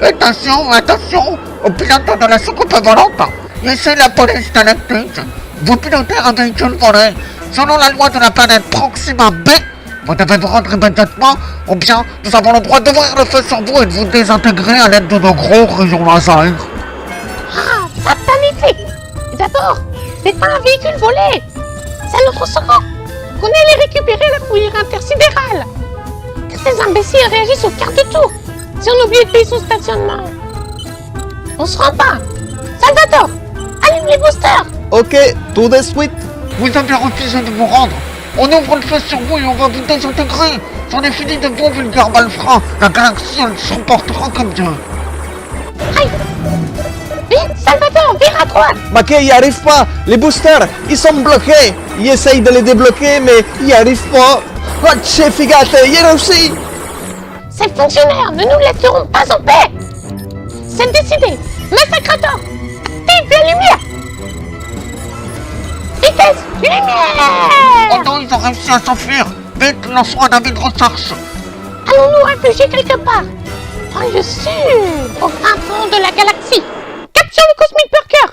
Attention au pilote de la soucoupe volante. Laissez la police galactique. Vous pilotez un véhicule volé. Selon la loi de la planète Proxima B, vous devez vous rendre immédiatement, ou bien nous avons le droit d'ouvrir le feu sur vous et de vous désintégrer à l'aide de nos gros rayons laser. Ah, fatalité! D'abord, c'est pas un véhicule volé! C'est notre secours! Qu'on allait récupérer la fourrière intersidérale! Que ces imbéciles réagissent au quart de tour! Si on oublie de payer son stationnement! On se rend pas! Salvatore! Allume les boosters! Ok, tout de suite. Vous avez refusé de vous rendre. On ouvre le feu sur vous et on va vous désintégrer. J'en ai fini de vos vulgaires malfrats. La galaxie, elle se comportera comme Dieu. Aïe! Vite, Salvatore, vire à droite! Maquet, il arrive pas. Les boosters, ils sont bloqués. Il essaye de les débloquer, mais il arrive pas. Oh, chef, figate, il réussi. Ces fonctionnaires ne nous laisseront pas en paix! C'est décidé! Massacrator! Vive la lumière! Vitesse! Lumière! Oh non, ils ont réussi à s'enfuir. Vite, lançons un avis de recherche. Allons-nous réfugier quelque part? Dans le sud, au fin fond de la galaxie. Capture le Cosmic Burger!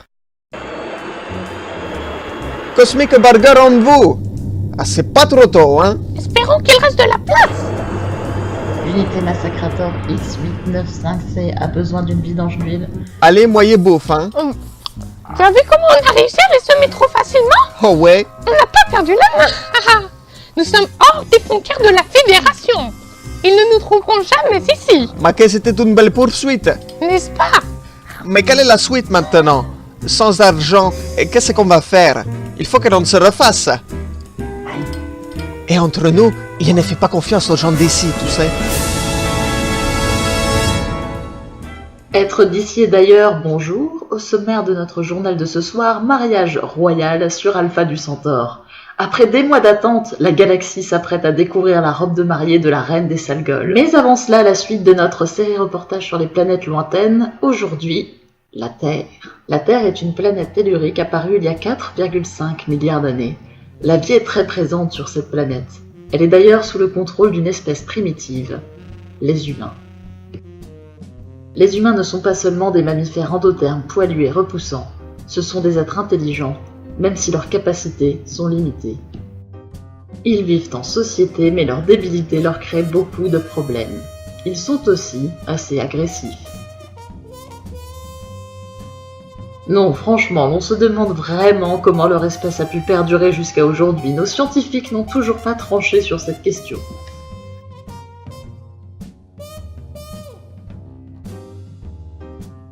Cosmic Burger en vous. Ah, c'est pas trop tôt, hein? Espérons qu'il reste de la place. Unité Massacrator X895C a besoin d'une vidange d'huile. Allez, moyen bouffe, hein? Tu as vu comment on a réussi à les semer trop facilement? Oh ouais. On n'a pas perdu la main. Nous sommes hors des frontières de la Fédération. Ils ne nous trouveront jamais ici. Maquet, c'était une belle poursuite. N'est-ce pas? Mais quelle est la suite maintenant? Sans argent, et qu'est-ce qu'on va faire? Il faut que l'on se refasse. Et entre nous, il ne fait pas confiance aux gens d'ici, tu sais. Être d'ici et d'ailleurs, bonjour. Au sommaire de notre journal de ce soir, mariage royal sur Alpha du Centaure. Après des mois d'attente, la galaxie s'apprête à découvrir la robe de mariée de la reine des Salgols. Mais avant cela, la suite de notre série reportage sur les planètes lointaines, aujourd'hui, la Terre. La Terre est une planète tellurique apparue il y a 4,5 milliards d'années. La vie est très présente sur cette planète. Elle est d'ailleurs sous le contrôle d'une espèce primitive, les humains. Les humains ne sont pas seulement des mammifères endothermes poilus et repoussants, ce sont des êtres intelligents, même si leurs capacités sont limitées. Ils vivent en société, mais leur débilité leur crée beaucoup de problèmes. Ils sont aussi assez agressifs. Non, franchement, on se demande vraiment comment leur espèce a pu perdurer jusqu'à aujourd'hui. Nos scientifiques n'ont toujours pas tranché sur cette question.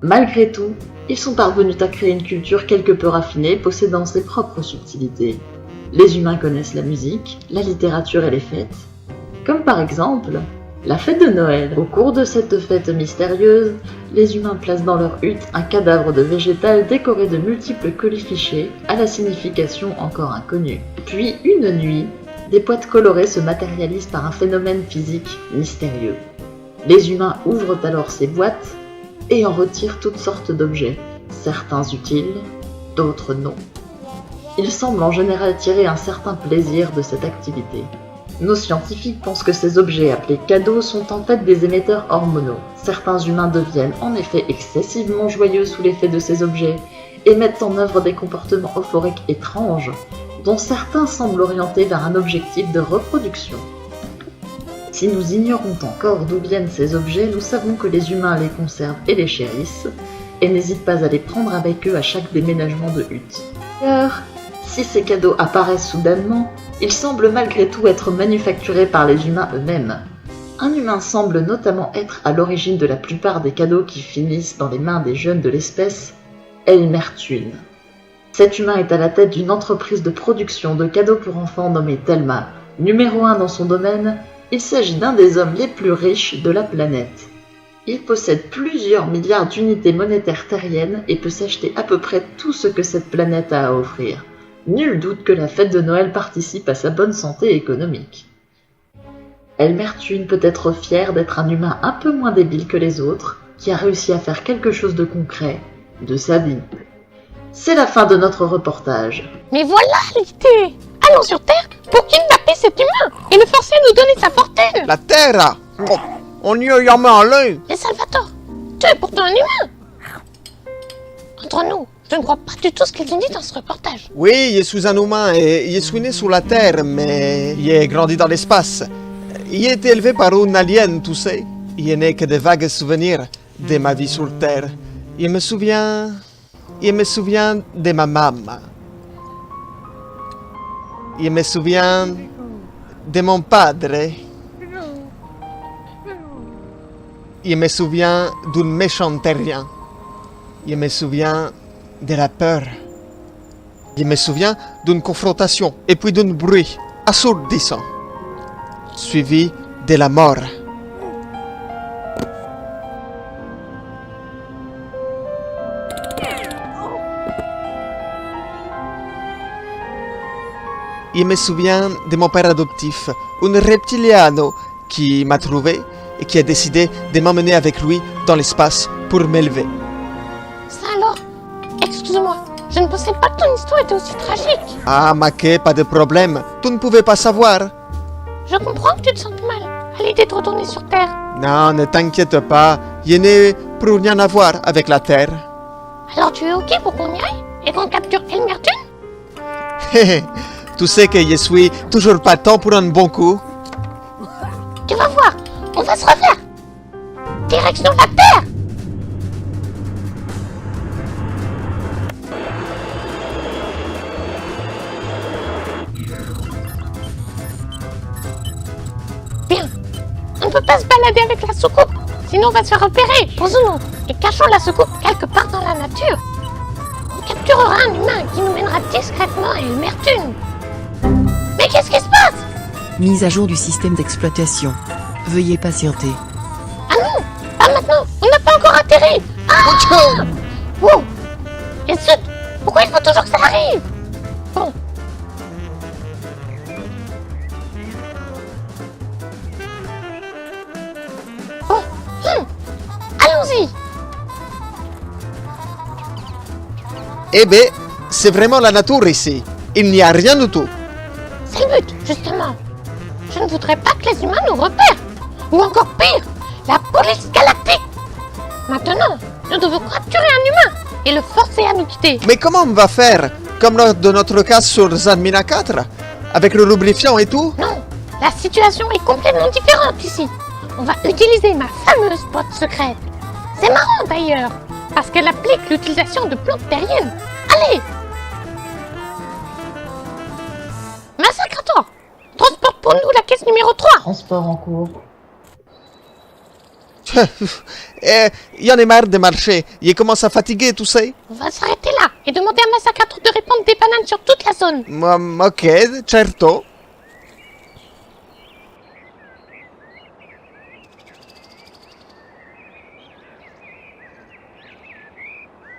Malgré tout, ils sont parvenus à créer une culture quelque peu raffinée, possédant ses propres subtilités. Les humains connaissent la musique, la littérature et les fêtes, comme par exemple la fête de Noël. Au cours de cette fête mystérieuse, les humains placent dans leur hutte un cadavre de végétal décoré de multiples colifichets à la signification encore inconnue. Puis, une nuit, des boîtes colorées se matérialisent par un phénomène physique mystérieux. Les humains ouvrent alors ces boîtes et en retirent toutes sortes d'objets, certains utiles, d'autres non. Ils semblent en général tirer un certain plaisir de cette activité. Nos scientifiques pensent que ces objets appelés cadeaux sont en fait des émetteurs hormonaux. Certains humains deviennent en effet excessivement joyeux sous l'effet de ces objets et mettent en œuvre des comportements euphoriques étranges, dont certains semblent orientés vers un objectif de reproduction. Si nous ignorons encore d'où viennent ces objets, nous savons que les humains les conservent et les chérissent, et n'hésitent pas à les prendre avec eux à chaque déménagement de hutte. D'ailleurs, si ces cadeaux apparaissent soudainement, ils semblent malgré tout être manufacturés par les humains eux-mêmes. Un humain semble notamment être à l'origine de la plupart des cadeaux qui finissent dans les mains des jeunes de l'espèce, Elmertune. Cet humain est à la tête d'une entreprise de production de cadeaux pour enfants nommée Thelma. Numéro 1 dans son domaine, il s'agit d'un des hommes les plus riches de la planète. Il possède plusieurs milliards d'unités monétaires terriennes et peut s'acheter à peu près tout ce que cette planète a à offrir. Nul doute que la fête de Noël participe à sa bonne santé économique. Elmertune peut être fier d'être un humain un peu moins débile que les autres, qui a réussi à faire quelque chose de concret de sa vie. C'est la fin de notre reportage. Mais voilà l'idée! Allons sur Terre pour kidnapper cet humain et le forcer à nous donner sa fortune! La Terre! Oh, on y a jamais allé! Mais Salvatore, honteux pour toi un humain. Entre nous, je ne crois pas du tout ce qu'ils ont dit dans ce reportage. Oui, je suis un humain et je suis né sur la Terre, mais j'ai grandi dans l'espace. J'ai été élevé par un alien, tu sais. Je n'ai que de vagues souvenirs de ma vie sur Terre. Je me souviens de ma maman. Je me souviens de mon padre. Je me souviens d'un méchant terrien. Je me souviens de la peur. Je me souviens d'une confrontation et puis d'un bruit assourdissant, suivi de la mort. Je me souviens de mon père adoptif, un reptiliano qui m'a trouvé et qui a décidé de m'emmener avec lui dans l'espace pour m'élever. Ça alors? Excuse-moi, je ne pensais pas que ton histoire était aussi tragique. Ah, Maquet, pas de problème. Tu ne pouvais pas savoir. Je comprends que tu te sentes mal à l'idée de retourner sur Terre. Non, ne t'inquiète pas. Je n'ai pour rien à voir avec la Terre. Alors tu es ok pour qu'on y aille et qu'on capture Elmerton? Tu sais que je suis toujours partant pour un bon coup. Tu vas voir, on va se refaire. Direction la Terre. Bien, on ne peut pas se balader avec la soucoupe, sinon on va se faire repérer. Posons-nous et cachons la soucoupe quelque part dans la nature. On capturera un humain qui nous mènera discrètement à Elmerton. Mais qu'est-ce qui se passe? Mise à jour du système d'exploitation. Veuillez patienter. Ah non, pas maintenant, on n'a pas encore atterri. Ah! Wow. Et zut, pourquoi il faut toujours que ça arrive? Bon. Bon, allons-y. Eh ben, c'est vraiment la nature ici. Il n'y a rien du tout. C'est le but, justement. Je ne voudrais pas que les humains nous repèrent. Ou encore pire, la police galactique. Maintenant, nous devons capturer un humain et le forcer à nous quitter. Mais comment on va faire? Comme lors de notre cas sur Zanmina 4? Avec le lubrifiant et tout? Non, la situation est complètement différente ici. On va utiliser ma fameuse botte secrète. C'est marrant d'ailleurs, parce qu'elle applique l'utilisation de plantes terriennes. Allez! Massacre-toi! Transporte pour nous la caisse numéro 3. Transport en cours. Y en a marre de marcher. Il commence à fatiguer, tu sais. On va s'arrêter là et demander à Massacre de répandre des bananes sur toute la zone. Ok, certo.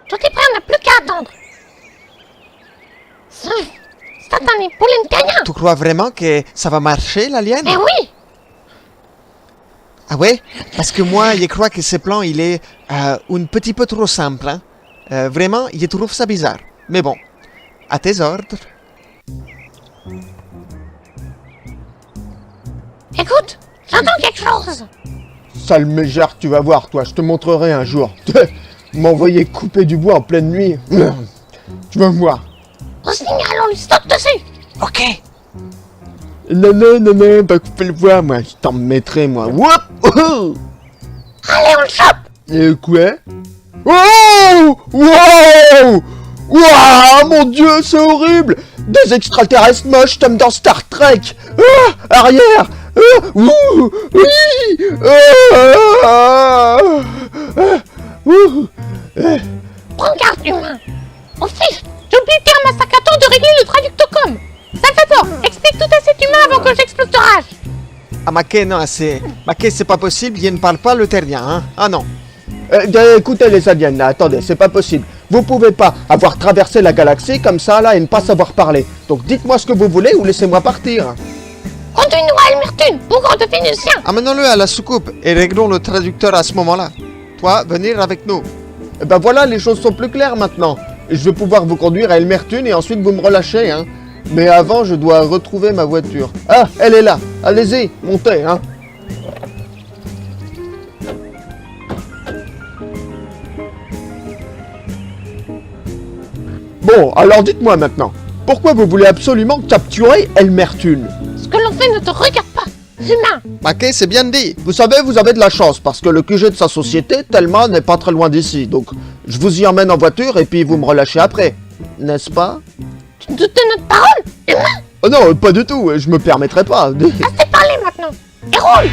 Tout est prêt, on n'a plus qu'à attendre. Satan et Polentania. Tu crois vraiment que ça va marcher, l'alien? Mais oui! Ah ouais? Parce que moi, je crois que ce plan, il est un petit peu trop simple. Hein? Vraiment, je trouve ça bizarre. Mais bon, à tes ordres. Écoute, j'entends quelque chose. Sale mégère, tu vas voir, toi, je te montrerai un jour. M'envoyer couper du bois en pleine nuit. Tu vas voir. Au signal, on lui saute dessus. Ok. Non, pas couper le bois, moi, je t'en mettrai, moi. Woup! Oh! Allez, on le chope. Quoi? Oh! Wow! Wow! Mon Dieu, c'est horrible! Des extraterrestres moches comme dans Star Trek! Ah! Arrière! Ah! Ouh! Oui! Ouh! Prends garde, humain. Au fiche, j'ai oublié de dire à Masakato de régler le traductocom. Salvatore, explique tout à cet humain avant que j'explose de rage. Ah, Maquet, non, c'est... Maquet, c'est pas possible, il ne parle pas le terrien, hein? Ah non. Écoutez les aliens, là, attendez, c'est pas possible. Vous pouvez pas avoir traversé la galaxie comme ça, là, et ne pas savoir parler. Donc dites-moi ce que vous voulez ou laissez-moi partir. Conduis-nous à Elmerton, bougre de Vénusien. Amenons-le à la soucoupe et réglons le traducteur à ce moment-là. Toi, venir avec nous. Eh ben voilà, les choses sont plus claires maintenant. Je vais pouvoir vous conduire à Elmerton et ensuite vous me relâchez, hein. Mais avant, je dois retrouver ma voiture. Ah, elle est là. Allez-y, montez, hein. Bon, alors dites-moi maintenant, pourquoi vous voulez absolument capturer Elmerthune? Ce que l'on fait ne te regarde pas, humain. Ok, c'est bien dit. Vous savez, vous avez de la chance, parce que le QG de sa société, Thelma, n'est pas très loin d'ici, donc je vous y emmène en voiture et puis vous me relâchez après. N'est-ce pas? Tu te doutes de notre parole, humain? Oh non, pas du tout, je me permettrai pas. Assez parlé maintenant. Et roule.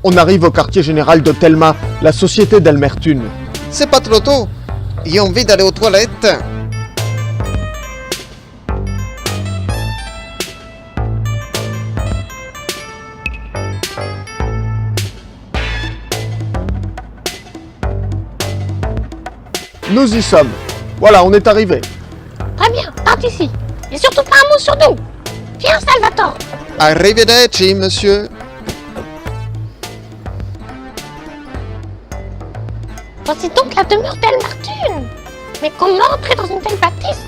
On arrive au quartier général de Thelma, la société d'Elmerthune. C'est pas trop tôt. J'ai envie d'aller aux toilettes. Nous y sommes. Voilà, on est arrivé. Très bien, part ici. Et surtout pas un mot sur nous. Viens, Salvatore. Arrivederci, monsieur. Voici donc la demeure d'Elmerthune. Mais comment entrer dans une telle bâtisse?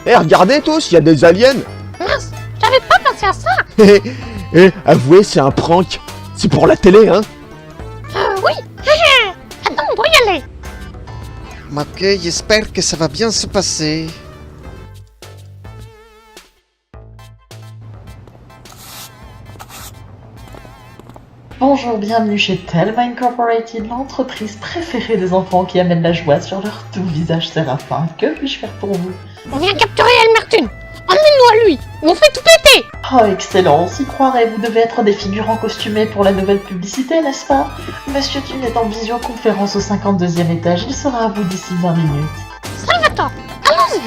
Eh, regardez tous, il y a des aliens. Mince, j'avais pas pensé à ça. Avouez, c'est un prank. C'est pour la télé, hein. Oui. Attends, on va y aller. Ok, j'espère que ça va bien se passer. Bonjour, bienvenue chez Thelma Incorporated, l'entreprise préférée des enfants qui amène la joie sur leur doux visage séraphin. Que puis-je faire pour vous? On vient capturer Elmerthune. Emmène-nous à lui, ou on fait tout péter. Oh, excellent, s'y croirait, vous devez être des figurants costumés pour la nouvelle publicité, n'est-ce pas? Monsieur Thune est en visioconférence au 52e étage, il sera à vous d'ici 20 minutes. Salvatore, allons-y.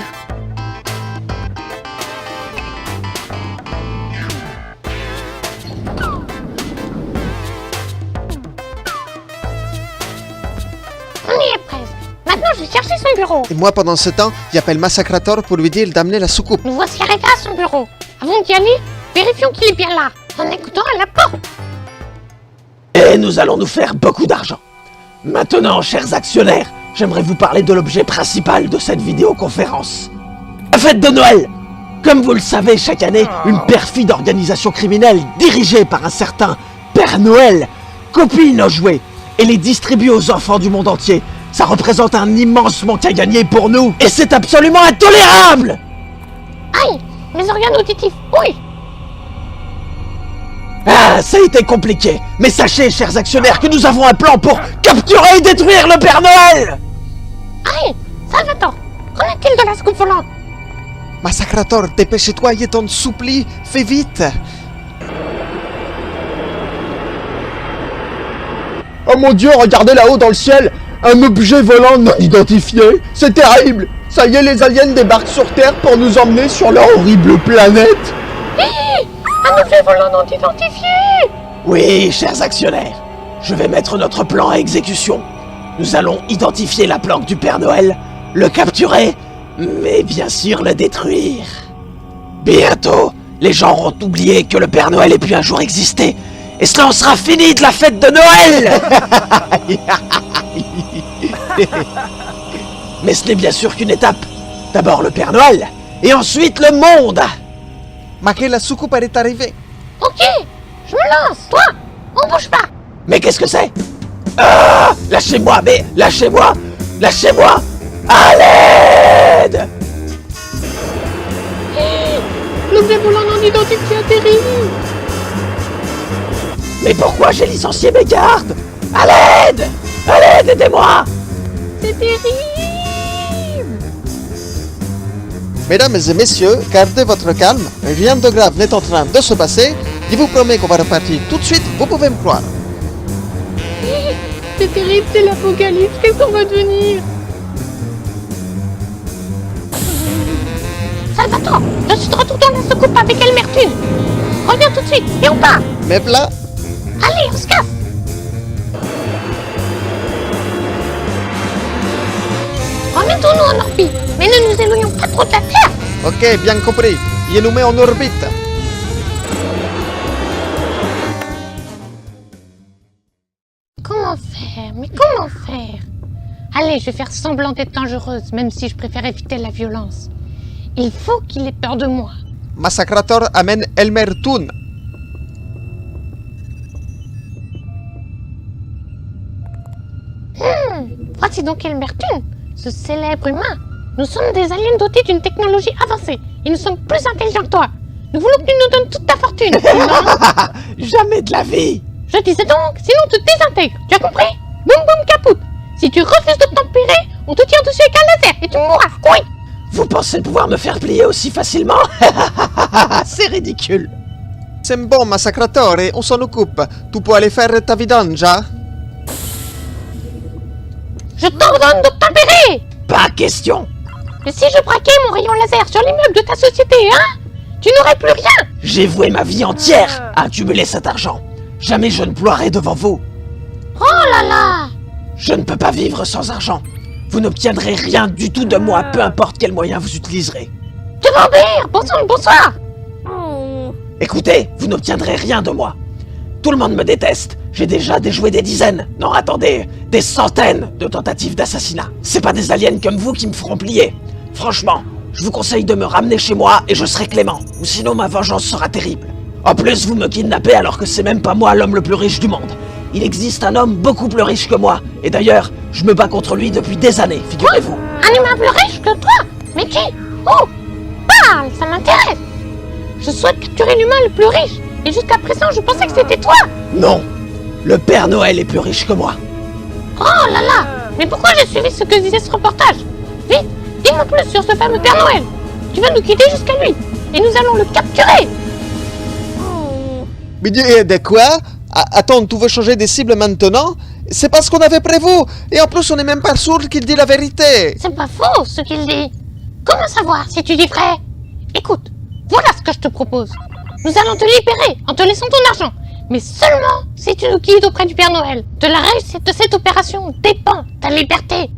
On y est presque. Maintenant, je vais chercher son bureau. Et moi, pendant ce temps, j'appelle Massacrator pour lui dire d'amener la soucoupe. Nous voici arrivés à son bureau. Avant d'y aller, vérifions qu'il est bien là, en écoutant à la porte. Et nous allons nous faire beaucoup d'argent. Maintenant, chers actionnaires, j'aimerais vous parler de l'objet principal de cette vidéoconférence. La fête de Noël. Comme vous le savez, chaque année, une perfide organisation criminelle dirigée par un certain Père Noël copie nos jouets et les distribue aux enfants du monde entier. Ça représente un immense manque à gagner pour nous et c'est absolument intolérable. Aïe, mes organes auditifs, oui. Ah, ça a été compliqué. Mais sachez, chers actionnaires, que nous avons un plan pour capturer et détruire le Père Noël. Aïe, Salvatore, qu'en est-il de la soucoupe volante? Massacrator, dépêche-toi, il t'en supplie, fais vite. Oh mon Dieu, regardez là-haut dans le ciel. Un objet volant non identifié. C'est terrible. Ça y est, les aliens débarquent sur Terre pour nous emmener sur leur horrible planète. Un objet volant non identifié. Oui, chers actionnaires, je vais mettre notre plan à exécution. Nous allons identifier la planque du Père Noël, le capturer, mais bien sûr le détruire. Bientôt, les gens auront oublié que le Père Noël ait pu un jour exister, et cela en sera fini de la fête de Noël. Mais ce n'est bien sûr qu'une étape. D'abord le Père Noël, et ensuite le monde. Maquet, la soucoupe, elle est arrivée. Ok, je me lance. Toi, on bouge pas. Mais qu'est-ce que c'est? Ah! Lâchez-moi, mais lâchez-moi! Lâchez-moi! À l'aide! L'objet volant non identifié atterrit. Mais pourquoi j'ai licencié mes gardes? À l'aide! À l'aide, aidez-moi! C'est terrible. Mesdames et messieurs, gardez votre calme. Rien de grave n'est en train de se passer. Je vous promets qu'on va repartir tout de suite, vous pouvez me croire. C'est terrible, c'est l'apocalypse. Qu'est-ce qu'on va devenir? Salvatore, je suis de retour dans la soucoupe avec Elmerthune. Reviens tout de suite et on part. Mais là, Allez, on se casse. Remettons-nous en orbite, mais ne nous éloignons pas trop de la Terre. ok, bien compris. Je nous mets en orbite. Comment faire? Mais comment faire? Allez, je vais faire semblant d'être dangereuse, même si je préfère éviter la violence. Il faut qu'il ait peur de moi. Massacrator amène Elmer Toon. Voici donc Elmerton, ce célèbre humain. Nous sommes des aliens dotés d'une technologie avancée et nous sommes plus intelligents que toi. Nous voulons que tu nous donnes toute ta fortune, sinon... Jamais de la vie. Je disais donc, sinon on te désintègre, tu as compris? Boum boum capoute. Si tu refuses de tempérer, on te tire dessus avec un laser et tu mourras, oui. Vous pensez pouvoir me faire plier aussi facilement? C'est ridicule. C'est bon, Massacrator, et on s'en occupe. Tu peux aller faire ta vidange, hein? Je t'ordonne de tempérer. Pas question. Et si je braquais mon rayon laser sur l'immeuble de ta société, hein? Tu n'aurais plus rien. J'ai voué ma vie entière à accumuler cet argent. Jamais je ne ploierai devant vous. Oh là là. Je ne peux pas vivre sans argent. Vous n'obtiendrez rien du tout de moi, peu importe quel moyen vous utiliserez. Tu vas obéir. Bonsoir. Écoutez, vous n'obtiendrez rien de moi. Tout le monde me déteste. J'ai déjà déjoué des dizaines, non attendez, des centaines de tentatives d'assassinat. C'est pas des aliens comme vous qui me feront plier. Franchement, je vous conseille de me ramener chez moi et je serai clément, ou sinon ma vengeance sera terrible. En plus, vous me kidnappez alors que c'est même pas moi l'homme le plus riche du monde. Il existe un homme beaucoup plus riche que moi, et d'ailleurs, je me bats contre lui depuis des années, figurez-vous. Un humain plus riche que toi? Mais qui? Oh, parle, ça m'intéresse. Je souhaite capturer l'humain le plus riche, et jusqu'à présent je pensais que c'était toi. Non, le Père Noël est plus riche que moi. Oh là là. Mais pourquoi j'ai suivi ce que disait ce reportage? Vite, dis-moi plus sur ce fameux Père Noël. Tu vas nous guider jusqu'à lui, et nous allons le capturer. Mais de quoi? Attends, tu veux changer des cibles maintenant? C'est pas ce qu'on avait prévu! Et en plus, on n'est même pas sûr qu'il dit la vérité! C'est pas faux ce qu'il dit. Comment savoir si tu dis vrai? Écoute, voilà ce que je te propose. Nous allons te libérer en te laissant ton argent. Mais seulement si tu nous guides auprès du Père Noël. De la réussite de cette opération dépend ta liberté.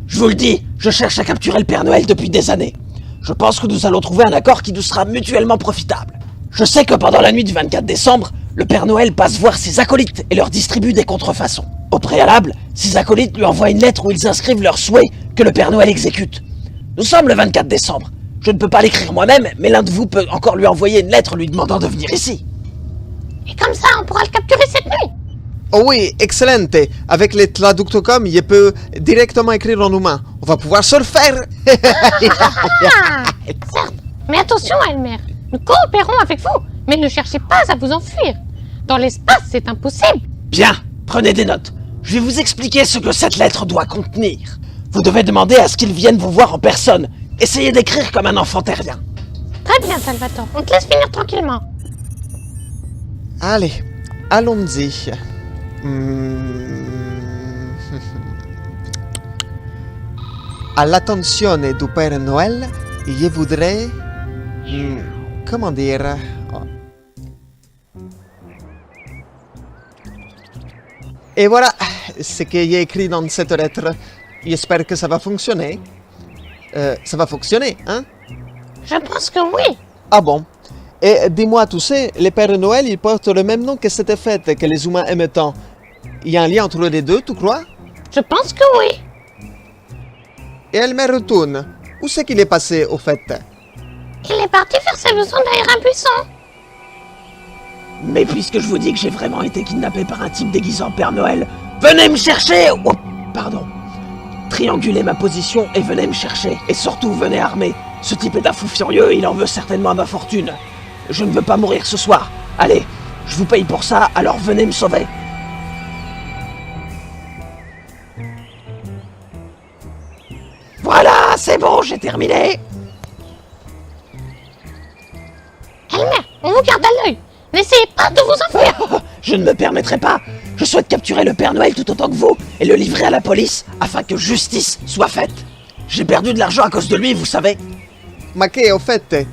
Je vous le dis, je cherche à capturer le Père Noël depuis des années. Je pense que nous allons trouver un accord qui nous sera mutuellement profitable. Je sais que pendant la nuit du 24 décembre, le Père Noël passe voir ses acolytes et leur distribue des contrefaçons. Au préalable, ces acolytes lui envoient une lettre où ils inscrivent leur souhait que le Père Noël exécute. Nous sommes le 24 décembre. Je ne peux pas l'écrire moi-même, mais l'un de vous peut encore lui envoyer une lettre lui demandant de venir ici. Et comme ça, on pourra le capturer cette nuit. Oh oui, excellente! Avec les traductocom, il peut directement écrire en humain. On va pouvoir se le faire! Certes, mais attention Elmer, nous coopérons avec vous, mais ne cherchez pas à vous enfuir. Dans l'espace, c'est impossible. Bien, prenez des notes. Je vais vous expliquer ce que cette lettre doit contenir. Vous devez demander à ce qu'ils viennent vous voir en personne. Essayez d'écrire comme un enfant terrien. Très bien Salvatore, on te laisse finir tranquillement. Allez, allons-y. À l'attention du Père Noël, je voudrais... comment dire... Et voilà ce qu'il y a écrit dans cette lettre. J'espère que ça va fonctionner. Ça va fonctionner, hein? Je pense que oui. Ah bon? Et dis-moi, tu sais, les Pères Noël, ils portent le même nom que cette fête que les humains aiment tant. Il y a un lien entre les deux, tu crois? Je pense que oui. Et Elmer Toon, où c'est qu'il est passé, au fait? Il est parti faire ses besoins derrière un buisson. Mais puisque je vous dis que j'ai vraiment été kidnappé par un type déguisé en Père Noël, venez me chercher! Oh, pardon. Triangulez ma position et venez me chercher. Et surtout, venez armé. Ce type est un fou furieux et il en veut certainement à ma fortune. Je ne veux pas mourir ce soir. Allez, je vous paye pour ça, alors venez me sauver. Voilà, c'est bon, j'ai terminé. Elmer, on vous garde à l'œil. N'essayez pas de vous enfuir. Je ne me permettrai pas. Je souhaite capturer le Père Noël tout autant que vous et le livrer à la police afin que justice soit faite. J'ai perdu de l'argent à cause de lui, vous savez. Maquet, au fait,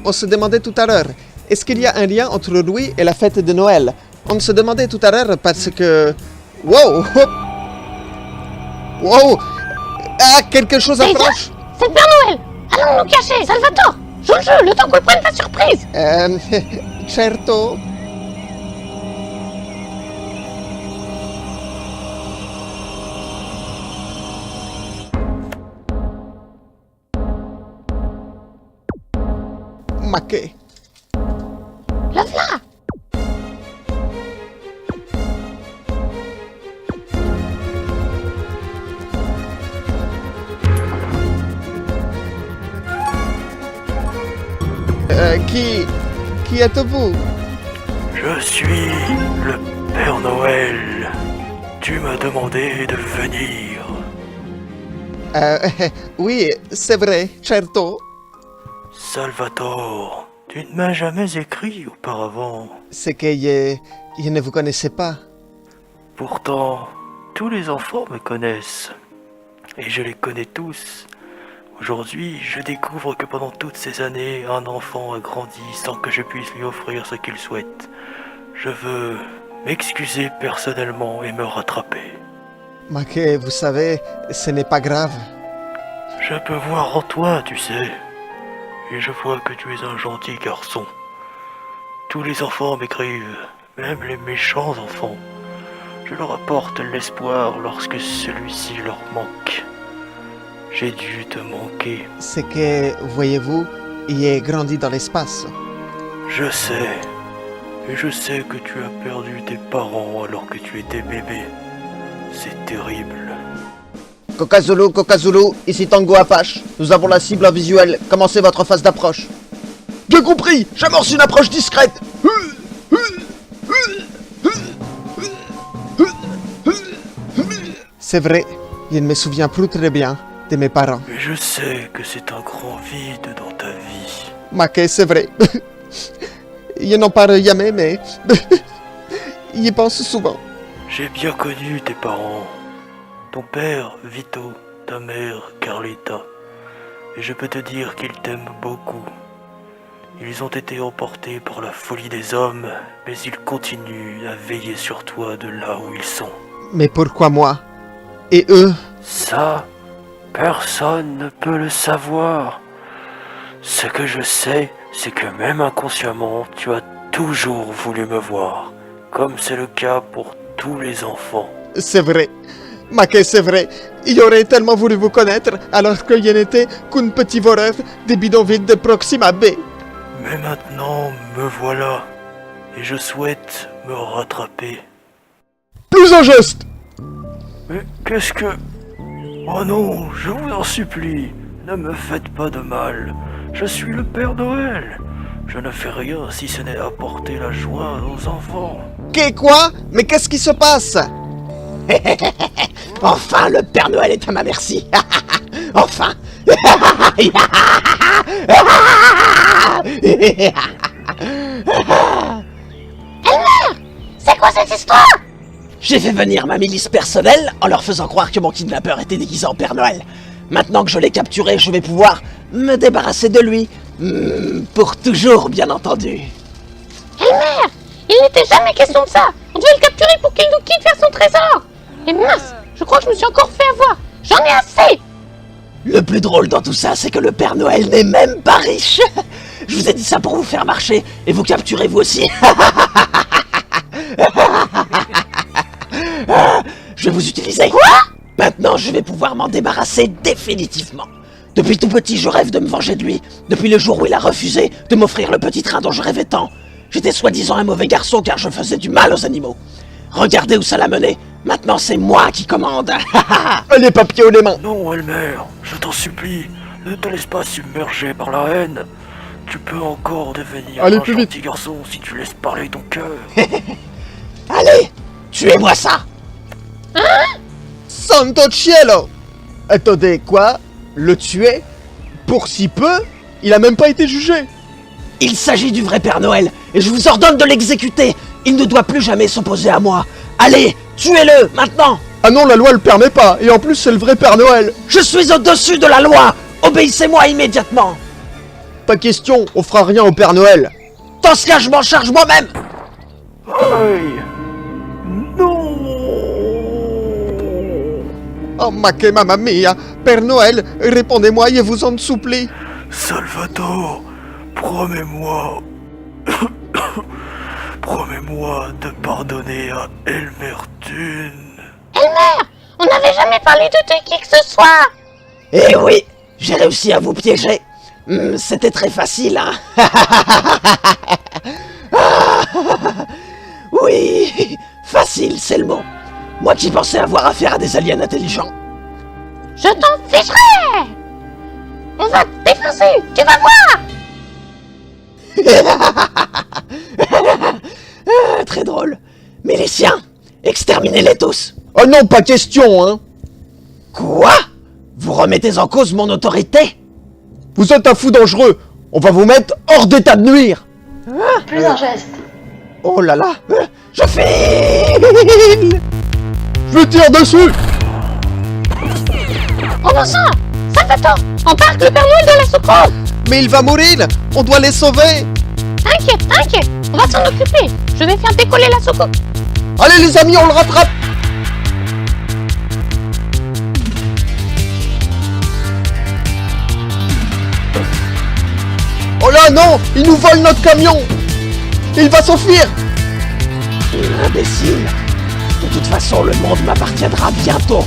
on se demandait tout à l'heure, est-ce qu'il y a un lien entre lui et la fête de Noël? On se demandait tout à l'heure parce que... Wow! Wow! Ah, quelque chose approche! C'est le Père Noël. Allons nous cacher. Salvatore, joue le jeu, le temps qu'on le prenne pas surprise. Certo. Maquet. La v'là. Qui êtes-vous? Je suis le Père Noël. Tu m'as demandé de venir. Oui, c'est vrai, certo. Salvatore, tu ne m'as jamais écrit auparavant. C'est que je ne vous connaissais pas. Pourtant, tous les enfants me connaissent. Et je les connais tous. Aujourd'hui, je découvre que pendant toutes ces années, un enfant a grandi sans que je puisse lui offrir ce qu'il souhaite. Je veux m'excuser personnellement et me rattraper. Maquet, vous savez, ce n'est pas grave. Je peux voir en toi, tu sais. Et je vois que tu es un gentil garçon. Tous les enfants m'écrivent, même les méchants enfants. Je leur apporte l'espoir lorsque celui-ci leur manque. J'ai dû te manquer. C'est que, voyez-vous, il est grandi dans l'espace. Je sais. Et je sais que tu as perdu tes parents alors que tu étais bébé. C'est terrible. Coca Zulu, ici Tango Apache. Nous avons la cible en visuel. Commencez votre phase d'approche. Bien compris, j'amorce une approche discrète. C'est vrai, je ne me souviens plus très bien de mes parents. Mais je sais que c'est un grand vide dans ta vie. Maquet, c'est vrai. Je n'en parle jamais, mais y pense souvent. J'ai bien connu tes parents. Ton père, Vito, ta mère, Carlita. Et je peux te dire qu'ils t'aiment beaucoup. Ils ont été emportés par la folie des hommes, mais ils continuent à veiller sur toi de là où ils sont. Mais pourquoi moi? Et eux? Ça, personne ne peut le savoir. Ce que je sais, c'est que même inconsciemment, tu as toujours voulu me voir, comme c'est le cas pour tous les enfants. C'est vrai. Maquet, c'est vrai. Il aurait tellement voulu vous connaître alors que je n'étais qu'un petit voleur des bidonvilles de Proxima B. Mais maintenant, me voilà, et je souhaite me rattraper. Plus un geste. Mais qu'est-ce que... Oh non, je vous en supplie, ne me faites pas de mal. Je suis le Père Noël. Je ne fais rien si ce n'est apporter la joie aux enfants. Quoi? Mais qu'est-ce qui se passe? Enfin, le Père Noël est à ma merci. Enfin. C'est quoi cette histoire? J'ai fait venir ma milice personnelle en leur faisant croire que mon kidnappeur était déguisé en Père Noël. Maintenant que je l'ai capturé, je vais pouvoir me débarrasser de lui. Pour toujours, bien entendu. Elmer, il n'était jamais question de ça. On devait le capturer pour qu'il nous quitte faire son trésor. Et mince, je crois que je me suis encore fait avoir. J'en ai assez. Le plus drôle dans tout ça, c'est que le Père Noël n'est même pas riche. Je vous ai dit ça pour vous faire marcher et vous capturer vous aussi. Je vais vous utiliser. Quoi? Maintenant, je vais pouvoir m'en débarrasser définitivement. Depuis tout petit, je rêve de me venger de lui. Depuis le jour où il a refusé de m'offrir le petit train dont je rêvais tant. J'étais soi-disant un mauvais garçon car je faisais du mal aux animaux. Regardez où ça l'a mené. Maintenant, c'est moi qui commande. Les papiers aux les mains. Non, Elmer, je t'en supplie, ne te laisse pas submerger par la haine. Tu peux encore devenir Allez, un plus gentil garçon si tu laisses parler ton cœur. Allez, tuez-moi ça. Santo cielo! Attendez, quoi? Le tuer? Pour si peu? Il a même pas été jugé. Il s'agit du vrai Père Noël et je vous ordonne de l'exécuter. Il ne doit plus jamais s'opposer à moi. Allez, tuez-le, maintenant. Ah non, la loi le permet pas. Et en plus, c'est le vrai Père Noël. Je suis au-dessus de la loi. Obéissez-moi immédiatement. Pas question, on fera rien au Père Noël. Dans ce cas, je m'en charge moi-même. Aïe! Non! Oh, Maquet, mamma mia! Père Noël, répondez-moi, je vous en supplie! Salvatore, promets-moi... Promets-moi de pardonner à Elmertune. Elmer, on n'avait jamais parlé de toi qui que ce soit. Eh oui, j'ai réussi à vous piéger. C'était très facile, hein. Oui, facile, c'est le mot. Moi qui pensais avoir affaire à des aliens intelligents. Je t'en ficherai! On va te défoncer, tu vas voir! Très drôle. Miliciens, exterminez-les tous. Oh non, pas question, hein. Quoi? Vous remettez en cause mon autorité? Vous êtes un fou dangereux. On va vous mettre hors d'état de nuire. Plus un geste. Oh là là. Je file. Je tire dessus. Oh bon sang! Salvatore! Embarque le Père Noël dans la soucoupe! Mais il va mourir. On doit les sauver. T'inquiète, t'inquiète! On va s'en occuper! Je vais faire décoller la soucoupe! Allez les amis, on le rattrape. Oh là non, il nous vole notre camion. Il va s'enfuir. Imbécile. De toute façon, le monde m'appartiendra bientôt.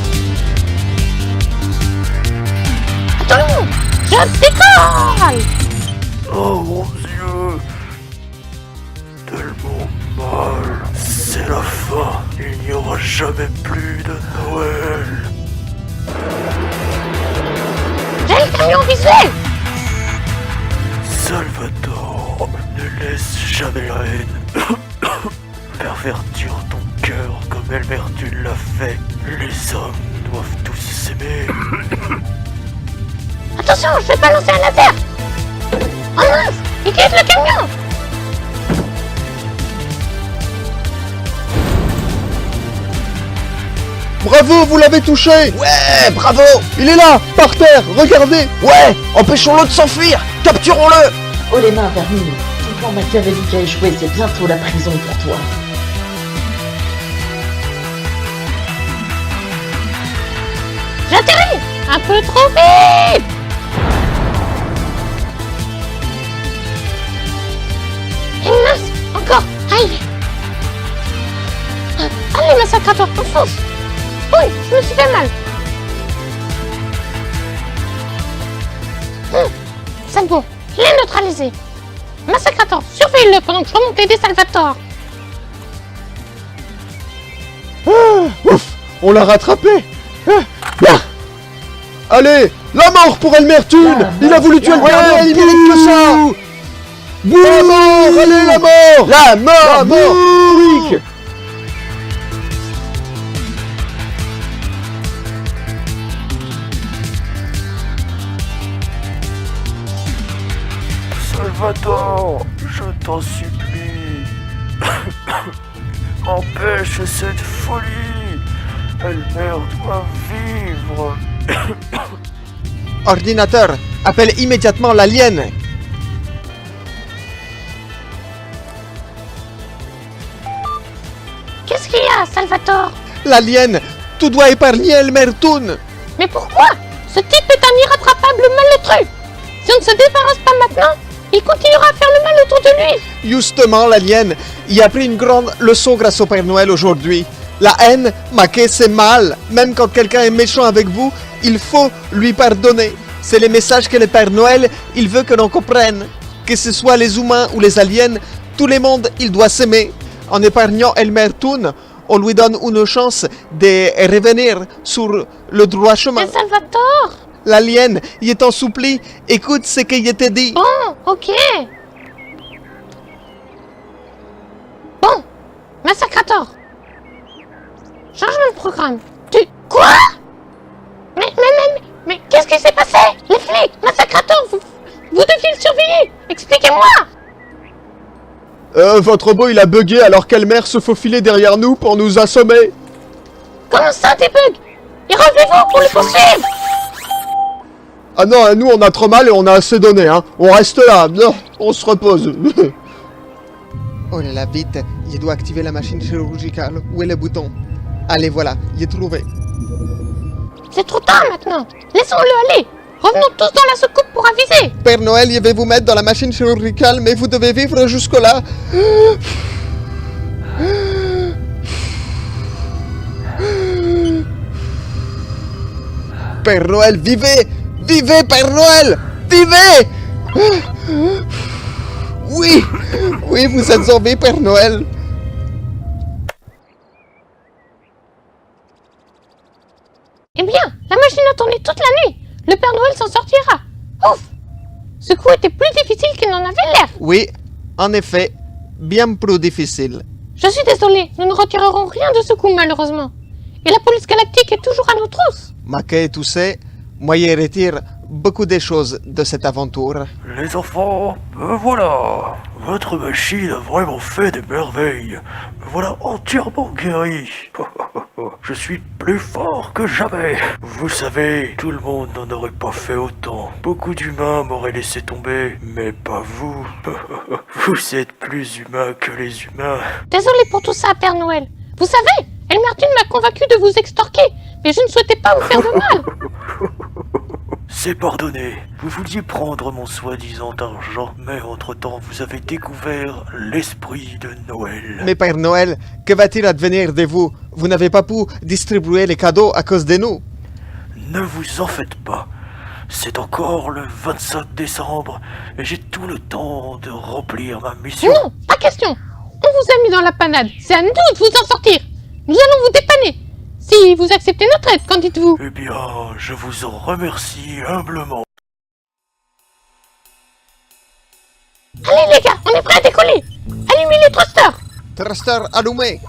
Attends! Je décolle! Oh mon Dieu. Tellement mal. C'est la fin. Il n'y aura jamais plus de Noël. J'ai le camion visuel! Salvatore, ne laisse jamais la haine pervertir ton cœur comme Elmertune l'a fait. Les hommes doivent tous s'aimer. Attention, je vais balancer un laser! Oh mince! Il quitte le camion! Bravo, vous l'avez touché. Ouais, bravo. Il est là, par terre, regardez. Ouais, empêchons-le de s'enfuir. Capturons-le. Oh les mains, Vermine. Ton plan machiavélique a échoué, c'est bientôt la prison pour toi. J'atterris! Un peu trop vite! Et mince! Encore! Aïe! Allez, massacrateur, enfonce! Oui, je me suis fait mal! C'est bon, je l'ai neutralisé! Massacrateur, surveille-le pendant que je remonte l'aider Salvatore! Ouf, on l'a rattrapé. Bien. Allez, la mort pour Elmertune. Il a voulu tuer le Père Noël, il mérite que ça. La mort, allez, la mort. La mort. La mort. Rick. Salvatore, je t'en supplie. Empêche cette folie. Elmer doit vivre. Ordinateur, appelle immédiatement l'alien. Qu'est-ce qu'il y a, Salvatore? L'alien, tu dois épargner Elmertune. Mais pourquoi? Ce type est un irrattrapable malotru! Si on ne se débarrasse pas maintenant, il continuera à faire le mal autour de lui! Justement, l'alien, il a pris une grande leçon grâce au Père Noël aujourd'hui. La haine, maquée, c'est mal. Même quand quelqu'un est méchant avec vous, il faut lui pardonner. C'est le message que le Père Noël, il veut que l'on comprenne. Que ce soit les humains ou les aliens, tout le monde, il doit s'aimer. En épargnant Elmertune, on lui donne une chance de revenir sur le droit chemin. C'est Salvatore! L'alien, il est en soupli. Écoute ce qu'il te dit. Bon, ok. Bon, Massacrator. Changement de programme. Tu... Quoi? Mais qu'est-ce qui s'est passé? Les flics, Massacrator, vous deviez le surveiller. Expliquez-moi. Votre robot, il a bugué alors qu'Elmer se faufilait derrière nous pour nous assommer. Comment ça, des bugs? Et revenez-vous pour le poursuivre. Ah non, nous on a trop mal et on a assez donné, hein. On reste là, non, on se repose. Oh là là, vite, il doit activer la machine chirurgicale. Où est le bouton? Allez, voilà, il est trouvé. C'est trop tard maintenant. Laissons-le aller. Revenons tous dans la soucoupe pour aviser. Père Noël, je vais vous mettre dans la machine chirurgicale, mais vous devez vivre jusque-là. Père Noël, vivez! Vivez, Père Noël! Vivez! Oui, oui, vous êtes sauvé, Père Noël. Eh bien, la machine a tourné toute l'année. Le Père Noël s'en sortira. Ouf! Ce coup était plus difficile qu'il n'en avait l'air. Oui, en effet, bien plus difficile. Je suis désolé, nous ne retirerons rien de ce coup malheureusement. Et la police galactique est toujours à nos trousses. Maquet, tu sais, moi je retire beaucoup de choses de cette aventure. Les enfants, me voilà. Votre machine a vraiment fait des merveilles. Me voilà entièrement guéri. Je suis plus fort que jamais. Vous savez, tout le monde n'en aurait pas fait autant. Beaucoup d'humains m'auraient laissé tomber, mais pas vous. Vous êtes plus humain que les humains. Désolé pour tout ça, Père Noël. Vous savez, Elmertune m'a convaincu de vous extorquer, mais je ne souhaitais pas vous faire de mal. C'est pardonné. Vous vouliez prendre mon soi-disant argent, mais entre-temps, vous avez découvert l'esprit de Noël. Mais Père Noël, que va-t-il advenir de vous? Vous n'avez pas pu distribuer les cadeaux à cause de nous. Ne vous en faites pas. C'est encore le 25 décembre et j'ai tout le temps de remplir ma mission. Non, pas question. On vous a mis dans la panade. C'est à nous de vous en sortir. Nous allons vous dépanner. Si vous acceptez notre aide, qu'en dites-vous? Eh bien, je vous en remercie humblement. Allez les gars, on est prêts à décoller. Allumez les thrusters. Thruster allumé.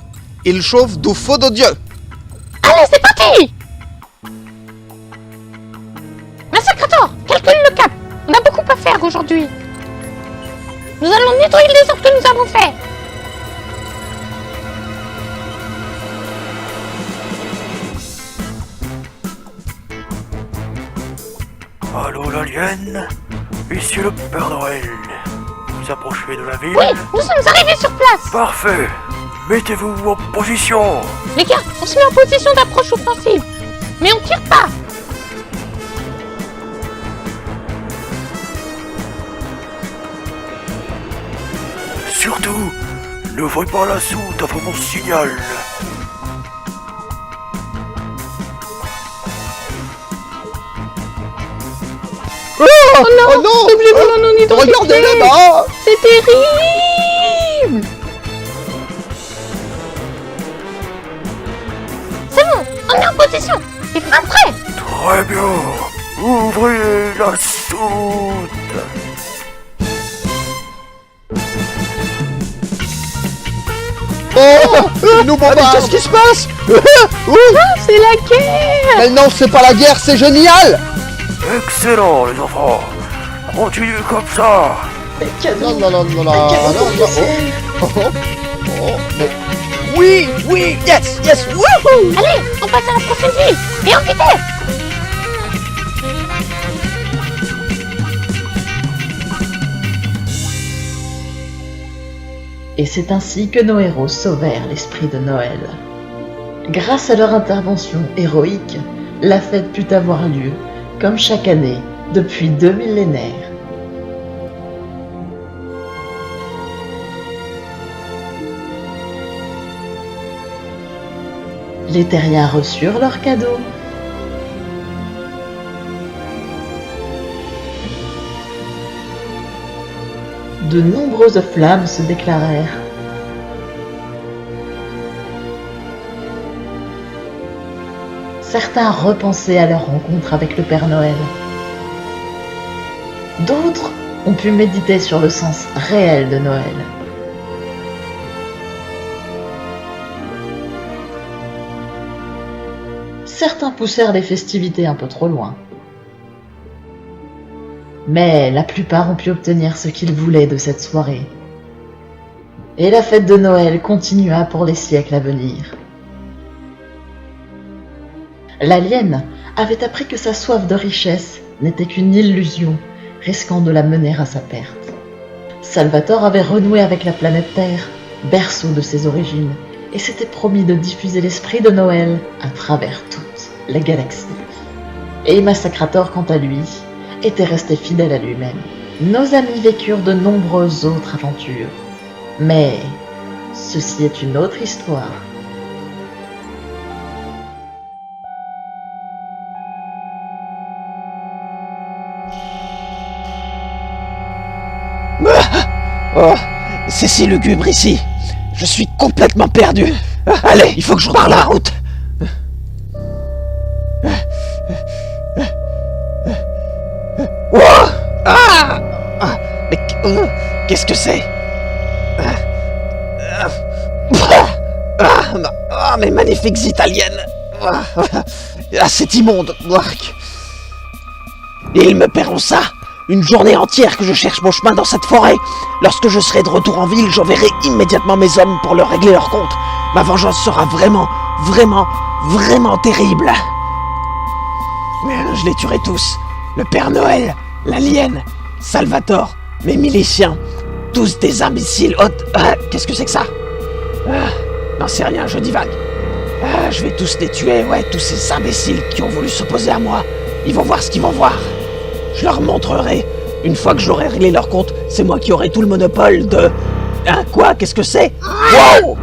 Il chauffe du feu de Dieu. Allez, c'est parti. Massacrator, calcule le cap. On a beaucoup à faire aujourd'hui. Nous allons nettoyer les ordres que nous avons faits. Allô l'alien? Ici le Père Noël. Vous approchez de la ville? Oui, nous sommes arrivés sur place. Parfait. Mettez-vous en position. Les gars, on se met en position d'approche offensive. Mais on tire pas. Surtout, n'ouvrez pas la soute avant mon signal. Oh, non, non, c'est obligé de mon identité. regardez là-bas. C'est terrible. C'est bon, on est en position. Et fin prêt. Très bien. Ouvrez la soute. Oh, nous Ah, mais bombarde. qu'est-ce qui se passe? Ah, c'est la guerre. Mais non, c'est pas la guerre, c'est génial. Excellent les enfants. Continuez comme ça. Non, non, non, non, non, non, oh, oh, oh, mais... Oui, oui, yes, yes, wouhou! Allez, on passe à la prochaine ville. Et en vitesse. Et c'est ainsi que nos héros sauvèrent l'esprit de Noël. Grâce à leur intervention héroïque, la fête put avoir lieu, comme chaque année, depuis 2 millénaires. Les terriens reçurent leurs cadeaux. De nombreuses flammes se déclarèrent. Certains repensaient à leur rencontre avec le Père Noël. D'autres ont pu méditer sur le sens réel de Noël. Certains poussèrent les festivités un peu trop loin. Mais la plupart ont pu obtenir ce qu'ils voulaient de cette soirée. Et la fête de Noël continua pour les siècles à venir. L'alien avait appris que sa soif de richesse n'était qu'une illusion, risquant de la mener à sa perte. Salvatore avait renoué avec la planète Terre, berceau de ses origines, et s'était promis de diffuser l'esprit de Noël à travers toutes les galaxies. Et Massacrator, quant à lui, était resté fidèle à lui-même. Nos amis vécurent de nombreuses autres aventures. Mais ceci est une autre histoire. Oh, c'est si lugubre ici. Je suis complètement perdu. Allez, il faut que je reparte la route. Oh, ah, ah, mais qu'est-ce que c'est? Mes magnifiques italiennes. C'est immonde. Et ils me paieront ça. Une journée entière que je cherche mon chemin dans cette forêt. Lorsque je serai de retour en ville, j'enverrai immédiatement mes hommes pour leur régler leur compte. Ma vengeance sera vraiment, vraiment, vraiment terrible. Je les tuerai tous. Le Père Noël, l'alien, Salvatore, mes miliciens. Tous des imbéciles. Qu'est-ce que c'est que ça? Non, c'est rien, je divague. Je vais tous les tuer, ouais, tous ces imbéciles qui ont voulu s'opposer à moi. Ils vont voir ce qu'ils vont voir. Je leur montrerai. Une fois que j'aurai réglé leur compte, c'est moi qui aurai tout le monopole de... Quoi? Qu'est-ce que c'est? Wow!